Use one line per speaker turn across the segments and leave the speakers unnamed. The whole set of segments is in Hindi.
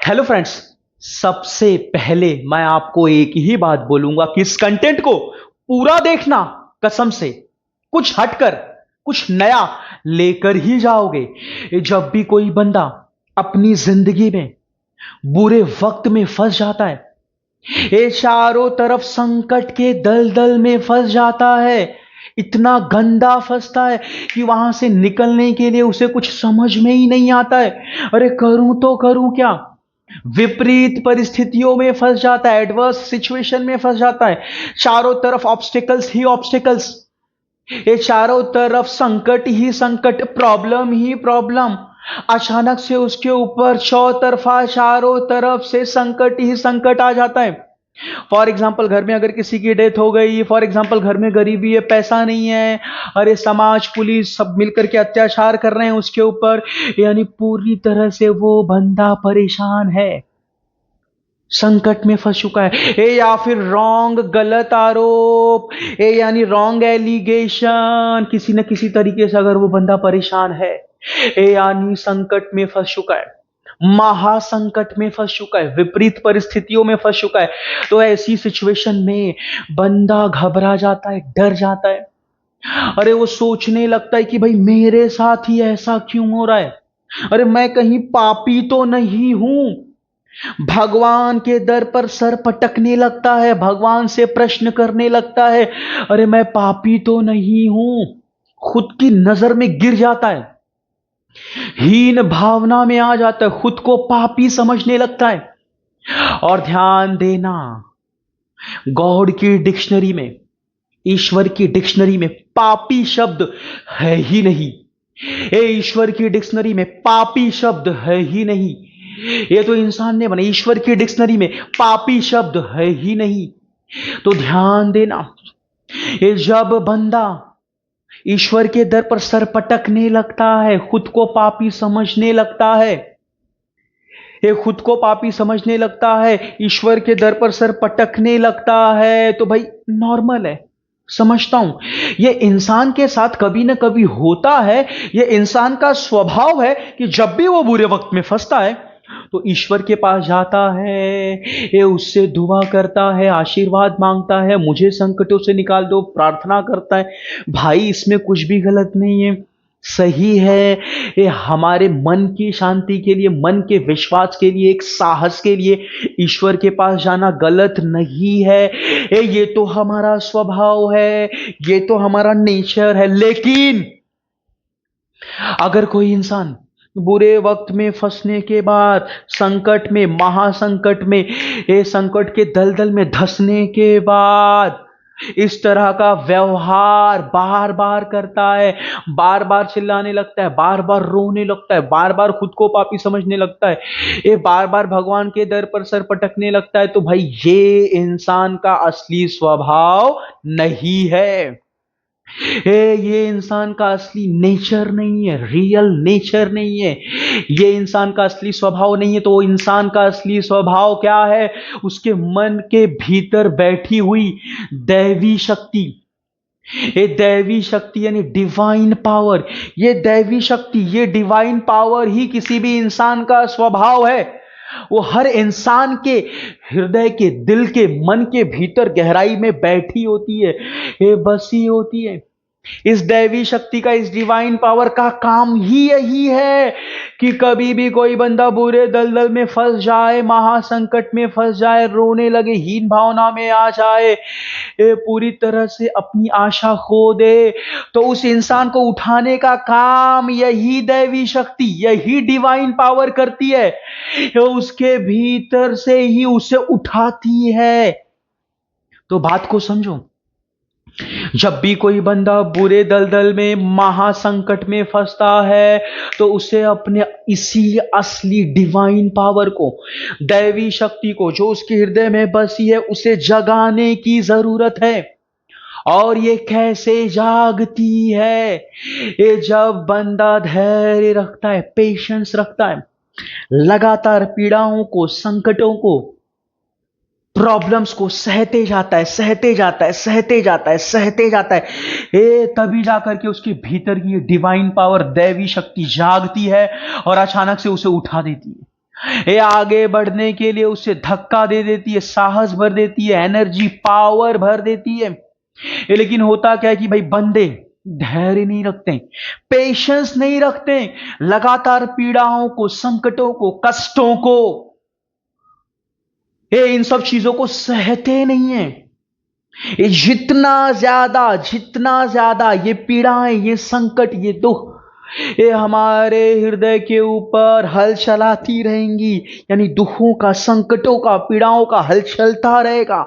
Hello friends. सबसे पहले मैं आपको एक ही बात बोलूंगा कि इस कंटेंट को पूरा देखना। कसम से कुछ हटकर कुछ नया लेकर ही जाओगे। जब भी कोई बंदा अपनी जिंदगी में बुरे वक्त में फंस जाता है, ये चारों तरफ संकट के दलदल में फंस जाता है, इतना गंदा फंसता है कि वहां से निकलने के लिए उसे कुछ समझ में ही नहीं आता है। अरे करूं तो करूं क्या। विपरीत परिस्थितियों में फंस जाता है, एडवर्स सिचुएशन में फंस जाता है। चारों तरफ ऑब्स्टिकल्स ही ऑब्स्टिकल्स, ये चारों तरफ संकट ही संकट, प्रॉब्लम ही प्रॉब्लम। अचानक से उसके ऊपर चौतरफा चारों तरफ से संकट ही संकट आ जाता है। फॉर एग्जाम्पल, घर में अगर किसी की डेथ हो गई, फॉर एग्जाम्पल घर में गरीबी है, पैसा नहीं है, अरे समाज पुलिस सब मिलकर के अत्याचार कर रहे हैं उसके ऊपर, यानी पूरी तरह से वो बंदा परेशान है, संकट में फंस चुका है। या फिर रॉन्ग, गलत आरोप, यानी रॉन्ग एलिगेशन, किसी न किसी तरीके से अगर वो बंदा परेशान है, यानी संकट में फंस चुका है, महासंकट में फंस चुका है, विपरीत परिस्थितियों में फंस चुका है, तो ऐसी सिचुएशन में बंदा घबरा जाता है, डर जाता है। अरे वो सोचने लगता है कि भाई मेरे साथ ही ऐसा क्यों हो रहा है, अरे मैं कहीं पापी तो नहीं हूं। भगवान के दर पर सर पटकने लगता है, भगवान से प्रश्न करने लगता है, अरे मैं पापी तो नहीं हूं। खुद की नजर में गिर जाता है, हीन भावना में आ जाता है, खुद को पापी समझने लगता है। और ध्यान देना, गॉड की डिक्शनरी में, ईश्वर की डिक्शनरी में पापी शब्द है ही नहीं। ईश्वर की डिक्शनरी में पापी शब्द है ही नहीं। ये तो इंसान ने बनाई, ईश्वर की डिक्शनरी में पापी शब्द है ही नहीं। तो ध्यान देना, ये जब बंदा ईश्वर के दर पर सर पटकने लगता है, खुद को पापी समझने लगता है, ये खुद को पापी समझने लगता है, ईश्वर के दर पर सर पटकने लगता है, तो भाई नॉर्मल है, समझता हूं। ये इंसान के साथ कभी ना कभी होता है, ये इंसान का स्वभाव है कि जब भी वो बुरे वक्त में फंसता है तो ईश्वर के पास जाता है, ये उससे दुआ करता है, आशीर्वाद मांगता है, मुझे संकटों से निकाल दो, प्रार्थना करता है। भाई इसमें कुछ भी गलत नहीं है, सही है। ये हमारे मन की शांति के लिए, मन के विश्वास के लिए, एक साहस के लिए ईश्वर के पास जाना गलत नहीं है। ये तो हमारा स्वभाव है, ये तो हमारा नेचर है। लेकिन अगर कोई इंसान बुरे वक्त में फंसने के बाद, संकट में, महासंकट में, ये संकट के दलदल में धंसने के बाद इस तरह का व्यवहार बार बार करता है, बार बार चिल्लाने लगता है, बार बार रोने लगता है, बार बार खुद को पापी समझने लगता है, ये बार बार भगवान के दर पर सर पटकने लगता है, तो भाई ये इंसान का असली स्वभाव नहीं है। ये इंसान का असली नेचर नहीं है, रियल नेचर नहीं है, ये इंसान का असली स्वभाव नहीं है। तो वो इंसान का असली स्वभाव क्या है? उसके मन के भीतर बैठी हुई दैवी शक्ति, ये दैवी शक्ति यानी डिवाइन पावर, ये दैवी शक्ति, ये डिवाइन पावर ही किसी भी इंसान का स्वभाव है। वो हर इंसान के हृदय के, दिल के, मन के भीतर गहराई में बैठी होती है, ये बसी होती है। इस दैवी शक्ति का, इस डिवाइन पावर का काम ही यही है कि कभी भी कोई बंदा बुरे दलदल में फंस जाए, महासंकट में फंस जाए, रोने लगे, हीन भावना में आ जाए, पूरी तरह से अपनी आशा खो दे, तो उस इंसान को उठाने का काम यही दैवी शक्ति, यही डिवाइन पावर करती है। उसके भीतर से ही उसे उठाती है। तो बात को समझो, जब भी कोई बंदा बुरे दलदल में, महासंकट में फंसता है, तो उसे अपने इसी असली डिवाइन पावर को, दैवी शक्ति को जो उसके हृदय में बसी है, उसे जगाने की जरूरत है। और ये कैसे जागती है? ये जब बंदा धैर्य रखता है, पेशेंस रखता है, लगातार पीड़ाओं को, संकटों को, प्रॉब्लम्स को सहते जाता है, सहते जाता है, सहते जाता है, सहते जाता है, ये तभी जाकर के उसके भीतर की डिवाइन पावर, दैवी शक्ति जागती है और अचानक से उसे उठा देती है। ये आगे बढ़ने के लिए उसे धक्का दे देती है, साहस भर देती है, एनर्जी पावर भर देती है। लेकिन होता क्या है कि भाई बंदे धैर्य नहीं रखते, पेशेंस नहीं रखते, लगातार पीड़ाओं को, संकटों को, कष्टों को, ये इन सब चीजों को सहते नहीं है। ये जितना ज्यादा ये पीड़ाएं, ये संकट, ये दुख, ये हमारे हृदय के ऊपर हल चलाती रहेंगी। यानी दुखों का, संकटों का, पीड़ाओं का हल चलता रहेगा।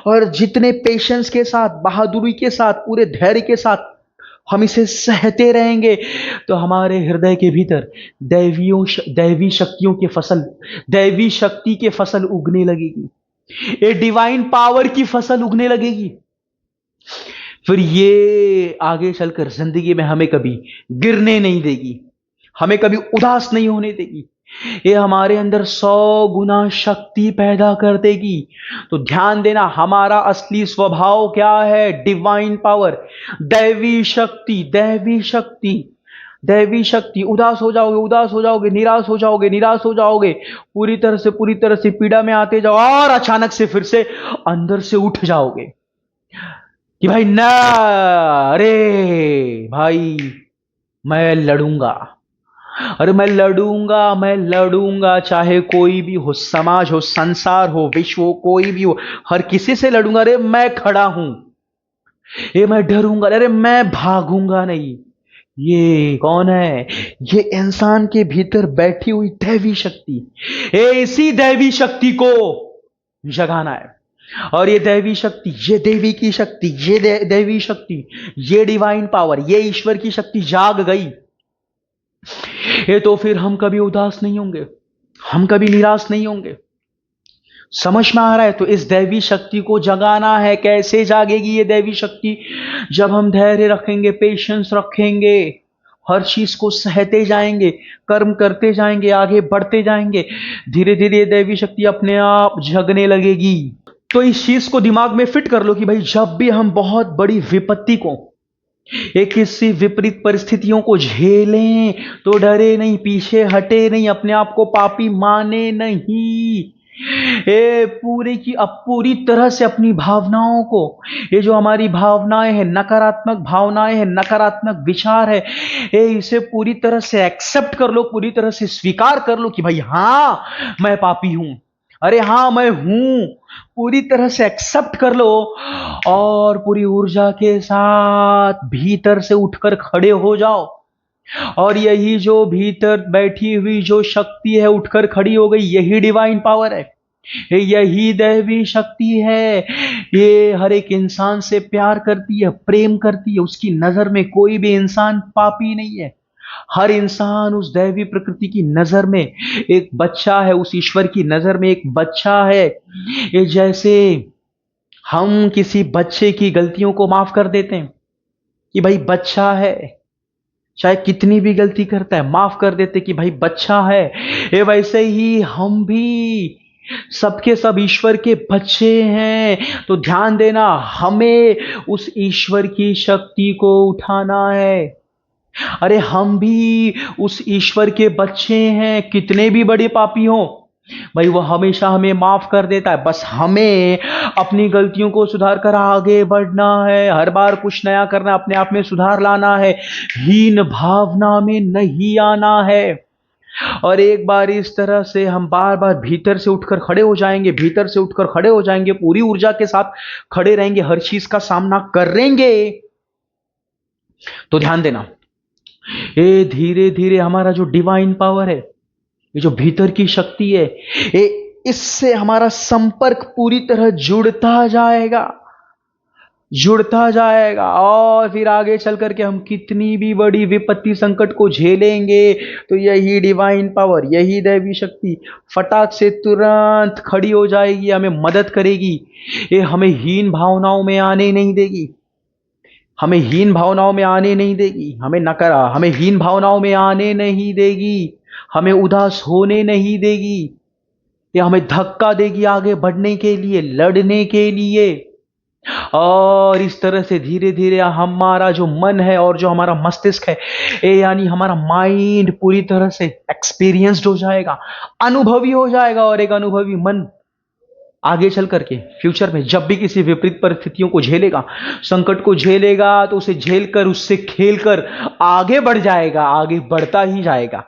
और जितने पेशेंस के साथ, बहादुरी के साथ, पूरे धैर्य के साथ हम इसे सहते रहेंगे, तो हमारे हृदय के भीतर दैवी शक्तियों की फसल, दैवी शक्ति की फसल उगने लगेगी। ये डिवाइन पावर की फसल उगने लगेगी। फिर ये आगे चलकर जिंदगी में हमें कभी गिरने नहीं देगी, हमें कभी उदास नहीं होने देगी। ये हमारे अंदर 100 गुना शक्ति पैदा कर देगी। तो ध्यान देना, हमारा असली स्वभाव क्या है? डिवाइन पावर, दैवी शक्ति, दैवी शक्ति, दैवी शक्ति। उदास हो जाओगे, उदास हो जाओगे, निराश हो जाओगे, निराश हो जाओगे, पूरी तरह से पीड़ा में आते जाओ, और अचानक से फिर से अंदर से उठ जाओगे कि भाई ना, अरे भाई मैं लड़ूंगा, अरे मैं लड़ूंगा, चाहे कोई भी हो, समाज हो, संसार हो, विश्व हो, कोई भी हो, हर किसी से लड़ूंगा। अरे मैं खड़ा हूं, ये मैं डरूंगा, अरे मैं भागूंगा नहीं। ये कौन है? ये इंसान के भीतर बैठी हुई दैवी शक्ति। इसी दैवी शक्ति को जगाना है। और ये दैवी शक्ति, ये देवी की शक्ति, ये दैवी शक्ति, ये डिवाइन पावर, ये ईश्वर की शक्ति जाग गई, ये तो फिर हम कभी उदास नहीं होंगे, हम कभी निराश नहीं होंगे। समझ में आ रहा है? तो इस दैवी शक्ति को जगाना है। कैसे जागेगी ये दैवी शक्ति? जब हम धैर्य रखेंगे, पेशेंस रखेंगे, हर चीज को सहते जाएंगे, कर्म करते जाएंगे, आगे बढ़ते जाएंगे, धीरे धीरे ये दैवी शक्ति अपने आप जगने लगेगी। तो इस चीज को दिमाग में फिट कर लो कि भाई जब भी हम बहुत बड़ी विपत्ति को, एक किसी विपरीत परिस्थितियों को झेलें, तो डरे नहीं, पीछे हटे नहीं, अपने आप को पापी माने नहीं। ये पूरी तरह से अपनी भावनाओं को, ये जो हमारी भावनाएं हैं, नकारात्मक भावनाएं हैं, नकारात्मक विचार है, ये इसे पूरी तरह से एक्सेप्ट कर लो, पूरी तरह से स्वीकार कर लो कि भाई हाँ मैं पापी हूं, अरे हाँ मैं हूं, पूरी तरह से एक्सेप्ट कर लो। और पूरी ऊर्जा के साथ भीतर से उठकर खड़े हो जाओ। और यही जो भीतर बैठी हुई जो शक्ति है उठकर खड़ी हो गई, यही डिवाइन पावर है, यही दैवी शक्ति है। ये हर एक इंसान से प्यार करती है, प्रेम करती है। उसकी नजर में कोई भी इंसान पापी नहीं है। हर इंसान उस दैवी प्रकृति की नजर में एक बच्चा है, उस ईश्वर की नजर में एक बच्चा है। ये जैसे हम किसी बच्चे की गलतियों को माफ कर देते हैं कि भाई बच्चा है, चाहे कितनी भी गलती करता है माफ कर देते कि भाई बच्चा है, ये वैसे ही हम भी सबके सब ईश्वर के बच्चे हैं। तो ध्यान देना, हमें उस ईश्वर की शक्ति को उठाना है। अरे हम भी उस ईश्वर के बच्चे हैं, कितने भी बड़े पापी हों भाई वो हमेशा हमें माफ कर देता है। बस हमें अपनी गलतियों को सुधार कर आगे बढ़ना है, हर बार कुछ नया करना, अपने आप में सुधार लाना है, हीन भावना में नहीं आना है। और एक बार इस तरह से हम बार बार भीतर से उठकर खड़े हो जाएंगे, भीतर से उठकर खड़े हो जाएंगे, पूरी ऊर्जा के साथ खड़े रहेंगे, हर चीज का सामना करेंगे। तो ध्यान देना, ये धीरे धीरे हमारा जो डिवाइन पावर है, ये जो भीतर की शक्ति है, ये इससे हमारा संपर्क पूरी तरह जुड़ता जाएगा। और फिर आगे चल करके हम कितनी भी बड़ी विपत्ति संकट को झेलेंगे, तो यही डिवाइन पावर, यही दैवी शक्ति फटाक से तुरंत खड़ी हो जाएगी, हमें मदद करेगी। ये हमें हीन भावनाओं में आने नहीं देगी, हमें हीन भावनाओं में आने नहीं देगी, हमें हीन भावनाओं में आने नहीं देगी, हमें उदास होने नहीं देगी। ये हमें धक्का देगी आगे बढ़ने के लिए, लड़ने के लिए। और इस तरह से धीरे धीरे हमारा जो मन है और जो हमारा मस्तिष्क है, ये यानी हमारा माइंड पूरी तरह से एक्सपीरियंस्ड हो जाएगा, अनुभवी हो जाएगा। और एक अनुभवी मन आगे चल करके फ्यूचर में जब भी किसी विपरीत परिस्थितियों को झेलेगा, संकट को झेलेगा, तो उसे झेल कर, उससे खेल कर आगे बढ़ जाएगा, आगे बढ़ता ही जाएगा।